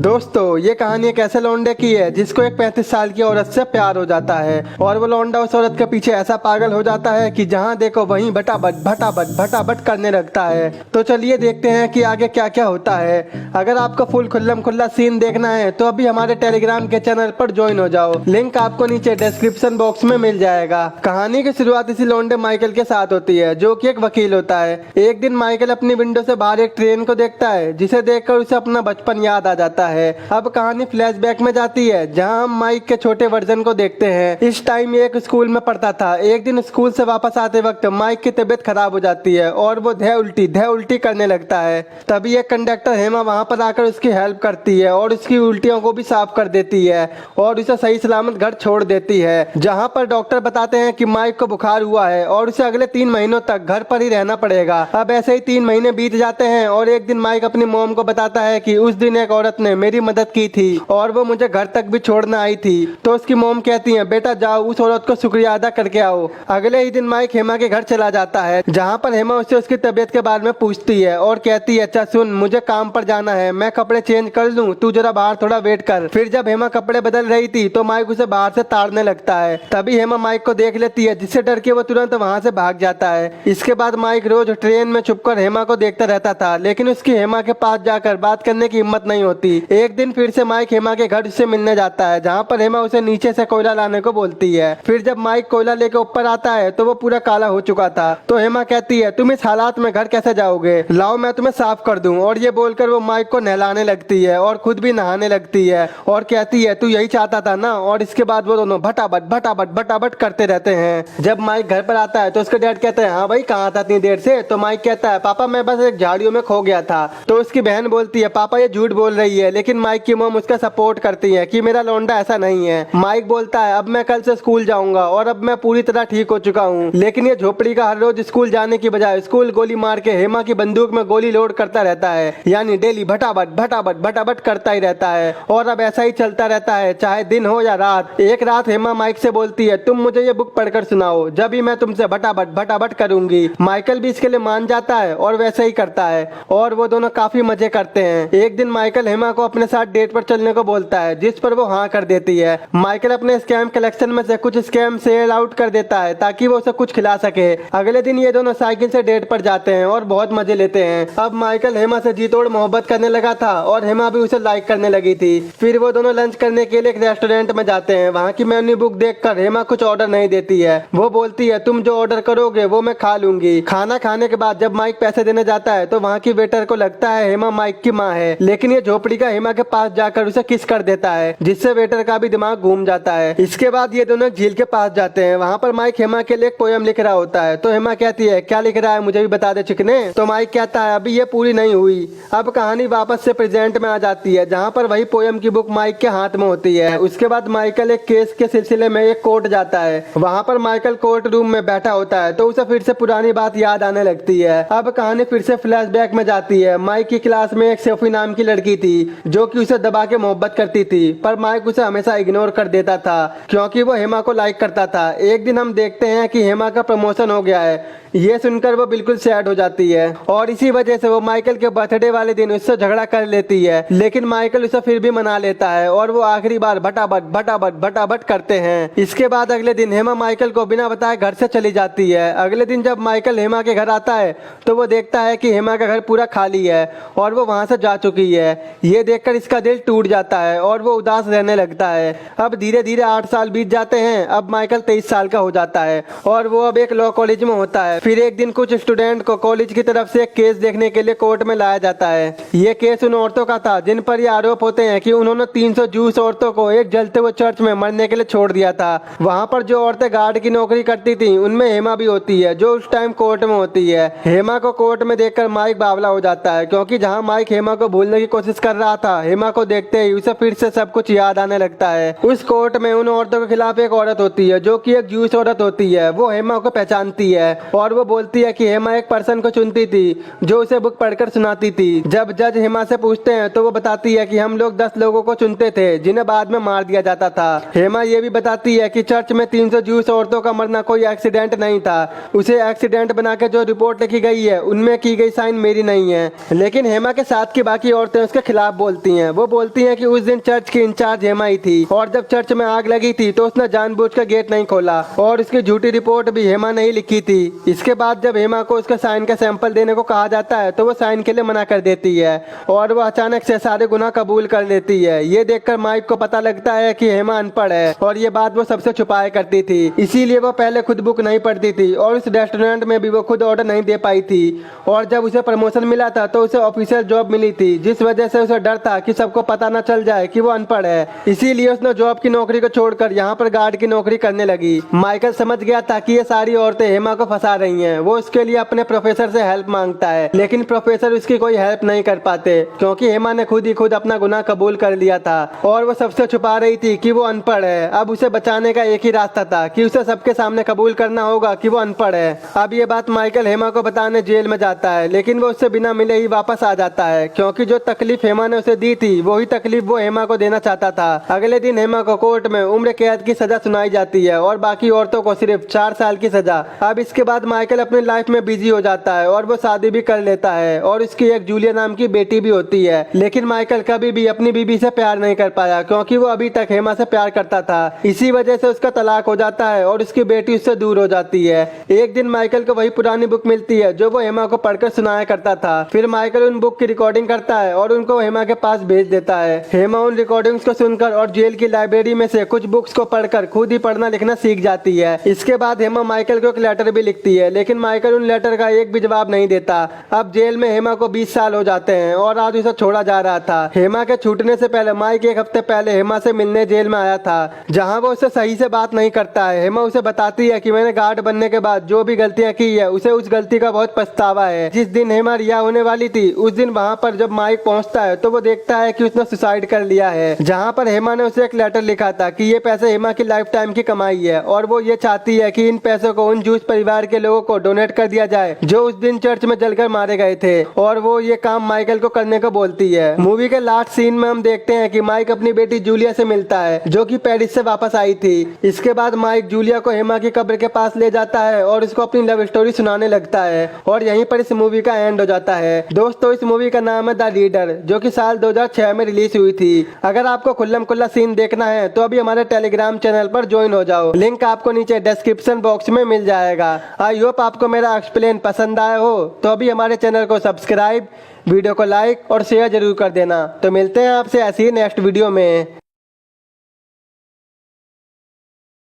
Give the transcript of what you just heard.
दोस्तों ये कहानी एक ऐसे लौंडे की है जिसको एक 35 साल की औरत से प्यार हो जाता है और वो लौंडा उस औरत के पीछे ऐसा पागल हो जाता है कि जहाँ देखो वहीं भटाभट करने लगता है। तो चलिए देखते हैं कि आगे क्या क्या होता है। अगर आपको फुल खुल्लम खुल्ला सीन देखना है तो अभी हमारे टेलीग्राम के चैनल पर ज्वाइन हो जाओ, लिंक आपको नीचे डिस्क्रिप्शन बॉक्स में मिल जाएगा। कहानी की शुरुआत इसी लौंडे माइकल के साथ होती है जो कि एक वकील होता है। एक दिन माइकल अपनी विंडो से बाहर एक ट्रेन को देखता है जिसे देखकर उसे अपना बचपन याद आ जाता है। अब कहानी फ्लैशबैक में जाती है जहां हम माइक के छोटे वर्जन को देखते हैं। इस टाइम ये एक स्कूल में पढ़ता था। एक दिन स्कूल से वापस आते वक्त माइक की तबीयत खराब हो जाती है और वो धै उल्टी करने लगता है। तभी एक कंडक्टर हेमा वहां पर आकर उसकी हेल्प करती है और उसकी उल्टियों को भी साफ कर देती है और उसे सही सलामत घर छोड़ देती है। जहां पर डॉक्टर बताते हैं कि माइक को बुखार हुआ है और उसे अगले 3 महीनों तक घर पर ही रहना पड़ेगा। अब ऐसे ही 3 महीने बीत जाते हैं और एक दिन माइक अपनी मॉम को बताता है कि उस दिन एक औरत ने मेरी मदद की थी और वो मुझे घर तक भी छोड़ना आई थी। तो उसकी मॉम कहती है बेटा जाओ उस औरत को शुक्रिया अदा करके आओ। अगले ही दिन माइक हेमा के घर चला जाता है जहाँ पर हेमा उससे उसकी तबीयत के बारे में पूछती है और कहती है अच्छा सुन मुझे काम पर जाना है, मैं कपड़े चेंज कर लूँ, तू जरा बाहर थोड़ा वेट कर। फिर जब हेमा कपड़े बदल रही थी तो माइक उसे बाहर से ताड़ने लगता है। तभी हेमा माइक को देख लेती है जिससे डर के वो तुरंत वहाँ से भाग जाता है। इसके बाद माइक रोज ट्रेन में छुपकर हेमा को देखता रहता था लेकिन उसकी हेमा के पास जाकर बात करने की हिम्मत नहीं होती। एक दिन फिर से माइक हेमा के घर से मिलने जाता है जहाँ पर हेमा उसे नीचे से कोयला लाने को बोलती है। फिर जब माइक कोयला लेके ऊपर आता है तो वो पूरा काला हो चुका था। तो हेमा कहती है तुम इस हालात में घर कैसे जाओगे, लाओ मैं तुम्हें साफ कर दूं। और ये बोलकर वो माइक को नहलाने लगती है और खुद भी नहाने लगती है और कहती है तू यही चाहता था ना। और इसके बाद वो दोनों भटाभट करते रहते हैं। जब माइक घर पर आता है तो उसके डैड कहते हैं हाँ भाई कहाँ था इतनी देर से। तो माइक कहता है पापा मैं बस एक झाड़ियों में खो गया था। तो उसकी बहन बोलती है पापा ये झूठ बोल रही है, लेकिन माइक की मॉम उसका सपोर्ट करती है कि मेरा लौंडा ऐसा नहीं है। माइक बोलता है अब मैं कल से स्कूल जाऊंगा और अब मैं पूरी तरह ठीक हो चुका हूँ। लेकिन ये झोपड़ी का हर रोज स्कूल जाने की बजाय स्कूल गोली मार के हेमा की बंदूक में गोली लोड करता रहता है, यानी डेली भटाभट करता ही रहता है। और अब ऐसा ही चलता रहता है चाहे दिन हो या रात। एक रात हेमा माइक से बोलती है तुम मुझे ये बुक पढ़कर सुनाओ, जब ही मैं तुमसे भटाभट करूंगी। माइकल भी इसके लिए मान जाता है और वैसे ही करता है और वो दोनों काफी मजे करते हैं। एक दिन माइकल हेमा को अपने साथ डेट पर चलने को बोलता है जिस पर वो हाँ कर देती है। माइकल अपने स्कैम कलेक्शन में से कुछ स्कैम सेल आउट कर देता है ताकि वो उसे कुछ खिला सके। अगले दिन ये दोनों साइकिल से डेट पर जाते हैं और बहुत मजे लेते हैं। अब माइकल हेमा से जी तोड़ मोहब्बत करने लगा था और हेमा भी उसे लाइक करने लगी थी। फिर वो दोनों लंच करने के लिए एक रेस्टोरेंट में जाते हैं। वहाँ की मेन्यू बुक देखकर हेमा कुछ ऑर्डर नहीं देती है। वो बोलती है तुम जो ऑर्डर करोगे वो मैं खा लूंगी। खाना खाने के बाद जब माइक पैसे देने जाता है तो वहाँ की वेटर को लगता है हेमा माइक की माँ है, लेकिन ये झोपड़ी का हेमा के पास जाकर उसे किस कर देता है जिससे वेटर का भी दिमाग घूम जाता है। इसके बाद ये दोनों झील के पास जाते हैं। वहाँ पर माइक हेमा के लिए एक पोयम लिख रहा होता है। तो हेमा कहती है क्या लिख रहा है मुझे भी बता दे चिकने। तो माइक कहता है अभी ये पूरी नहीं हुई। अब कहानी वापस से प्रेजेंट में आ जाती है जहाँ पर वही पोयम की बुक माइक के हाथ में होती है। उसके बाद माइकल एक केस के सिलसिले में एक कोर्ट जाता है। वहाँ पर माइकल कोर्ट रूम में बैठा होता है तो उसे फिर से पुरानी बात याद आने लगती है। अब कहानी फिर से फ्लैशबैक में जाती है। माइक की क्लास में एक सोफी नाम की लड़की थी जो कि उसे दबा के मोहब्बत करती थी, पर माइक उसे हमेशा इग्नोर कर देता था क्योंकि वो हेमा को लाइक करता था। एक दिन हम देखते हैं कि हेमा का प्रमोशन हो गया है। ये सुनकर वो बिल्कुल सैड हो जाती है और इसी वजह से वो माइकल के बर्थडे वाले दिन उससे झगड़ा कर लेती है, लेकिन माइकल उसे फिर भी मना लेता है और वो आखिरी बार भटाभट करते हैं। इसके बाद अगले दिन हेमा माइकल को बिना बताए घर से चली जाती है। अगले दिन जब माइकल हेमा के घर आता है तो वो देखता है कि हेमा का घर पूरा खाली है और वो वहां से जा चुकी है। ये देखकर इसका दिल टूट जाता है और वो उदास रहने लगता है। अब धीरे धीरे 8 साल बीत जाते हैं। अब माइकल 23 साल का हो जाता है और वो अब एक लॉ कॉलेज में होता है। फिर एक दिन कुछ स्टूडेंट को कॉलेज की तरफ से एक केस देखने के लिए कोर्ट में लाया जाता है। ये केस उन औरतों का था जिन पर ये आरोप होते हैं कि उन्होंने 300 जूस औरतों को एक जलते हुए चर्च में मरने के लिए छोड़ दिया था। वहाँ पर जो औरतें गार्ड की नौकरी करती थी उनमें हेमा भी होती है जो उस टाइम कोर्ट में होती है। हेमा को कोर्ट में देखकर माइक बावला हो जाता है क्योंकि जहाँ माइक हेमा को भूलने की कोशिश कर रहा था, हेमा को देखते ही उसे फिर से सब कुछ याद आने लगता है। उस कोर्ट में उन औरतों के खिलाफ एक औरत होती है जो कि एक जूस औरत होती है। वो हेमा को पहचानती है और वो बोलती है कि हेमा एक पर्सन को चुनती थी जो उसे बुक पढ़कर सुनाती थी। जब जज हेमा से पूछते हैं तो वो बताती है कि हम लोग 10 लोगों को चुनते थे जिन्हें बाद में मार दिया जाता था। हेमा ये भी बताती है कि चर्च में 300 जूस औरतों का मरना कोई एक्सीडेंट नहीं था। उसे एक्सीडेंट बना के जो रिपोर्ट लिखी गई है उनमें की गई साइन मेरी नहीं है। लेकिन हेमा के साथ की बाकी औरतें उसके खिलाफ बोल बोलती हैं। वो बोलती हैं कि उस दिन चर्च की इंचार्ज हेमा ही थी और जब चर्च में आग लगी थी तो उसने जानबूझकर गेट नहीं खोला और उसकी झूठी रिपोर्ट भी हेमा ने ही लिखी थी। इसके बाद जब हेमा को उसका साइन का सैंपल देने को कहा जाता है तो वो साइन के लिए मना कर देती है और वो अचानक से सारे गुनाह कबूल कर लेती है। ये देखकर माइक को पता लगता है कि हेमा अनपढ़ है और ये बात वो सबसे छुपाया करती थी, इसीलिए वो पहले खुद बुक नहीं पढ़ती थी और उस रेस्टोरेंट में भी वो खुद ऑर्डर नहीं दे पाई थी। और जब उसे प्रमोशन मिला था तो उसे ऑफिशियल जॉब मिली थी, जिस वजह से उसे डर था कि सबको पता न चल जाए कि वो अनपढ़ है, इसीलिए उसने जॉब की नौकरी को छोड़कर यहाँ पर गार्ड की नौकरी करने लगी। माइकल समझ गया था कि ये सारी औरतें हेमा को फंसा रही हैं। वो उसके लिए अपने प्रोफेसर से हेल्प मांगता है, लेकिन प्रोफेसर उसकी कोई हेल्प नहीं कर पाते क्योंकि हेमा ने खुद ही खुद अपना गुनाह कबूल कर लिया था और वो सबसे छुपा रही थी कि वो अनपढ़ है। अब उसे बचाने का एक ही रास्ता था कि उसे सबके सामने कबूल करना होगा कि वो अनपढ़ है। अब ये बात माइकल हेमा को बताने जेल में जाता है, लेकिन वो उससे बिना मिले ही वापस आ जाता है क्योंकि जो तकलीफ हेमा ने उसे दी थी वही तकलीफ वो हेमा को देना चाहता था। अगले दिन हेमा को कोर्ट में उम्र कैद की सजा सुनाई जाती है और बाकी औरतों को सिर्फ 4 साल की सजा। अब इसके बाद माइकल अपनी लाइफ में बिजी हो जाता है और वो शादी भी कर लेता है और उसकी एक जूलिया नाम की बेटी भी होती है। लेकिन माइकल कभी भी अपनी बीबी से प्यार नहीं कर पाया क्योंकि वो अभी तक हेमा से प्यार करता था। इसी वजह से उसका तलाक हो जाता है और उसकी बेटी उससे दूर हो जाती है। एक दिन माइकल को वही पुरानी बुक मिलती है जो वो हेमा को पढ़कर सुनाया करता था। फिर माइकल उन बुक की रिकॉर्डिंग करता है और उनको हेमा के पास भेज देता है। हेमा उन रिकॉर्डिंग्स को सुनकर और जेल की लाइब्रेरी में से कुछ बुक्स को पढ़कर खुद ही पढ़ना लिखना सीख जाती है। इसके बाद हेमा माइकल को एक लेटर भी लिखती है, लेकिन माइकल उन लेटर का एक भी जवाब नहीं देता। अब जेल में हेमा को 20 साल हो जाते हैं और आज उसे छोड़ा जा रहा था। हेमा के छूटने से पहले माइक एक हफ्ते पहले हेमा से मिलने जेल में आया था, जहां वो उससे सही से बात नहीं करता है। हेमा उसे बताती है कि मैंने गार्ड बनने के बाद जो भी गलतियां की है उसे उस गलती का बहुत पछतावा है। जिस दिन हेमा रिहा होने वाली थी उस दिन वहां पर जब माइक पहुंचता है तो वो देखता है कि उसने सुसाइड कर लिया है, जहां पर हेमा ने उसे एक लेटर लिखा था कि ये पैसे हेमा की लाइफ टाइम की कमाई है और वो ये चाहती है कि इन पैसों को उन जूस परिवार के लोगों को डोनेट कर दिया जाए जो उस दिन चर्च में जलकर मारे गए थे, और वो ये काम माइकल को करने को बोलती है। मूवी के लास्ट सीन में हम देखते हैं कि माइक अपनी बेटी जूलिया से मिलता है जो कि पेरिस से वापस आई थी। इसके बाद माइक जूलिया को हेमा की कब्र के पास ले जाता है और उसको अपनी लव स्टोरी सुनाने लगता है और यहीं पर इस मूवी का एंड हो जाता है। दोस्तों, इस मूवी का नाम है द लीडर, जो कि साल 2006 में रिलीज हुई थी। अगर आपको खुल्लम खुल्ला सीन देखना है तो अभी हमारे टेलीग्राम चैनल पर ज्वाइन हो जाओ, लिंक आपको नीचे डिस्क्रिप्शन बॉक्स में मिल जाएगा। आई होप आपको मेरा एक्सप्लेन पसंद आया हो, तो अभी हमारे चैनल को सब्सक्राइब, वीडियो को लाइक और शेयर जरूर कर देना। तो मिलते हैं आपसे ऐसी नेक्स्ट वीडियो में।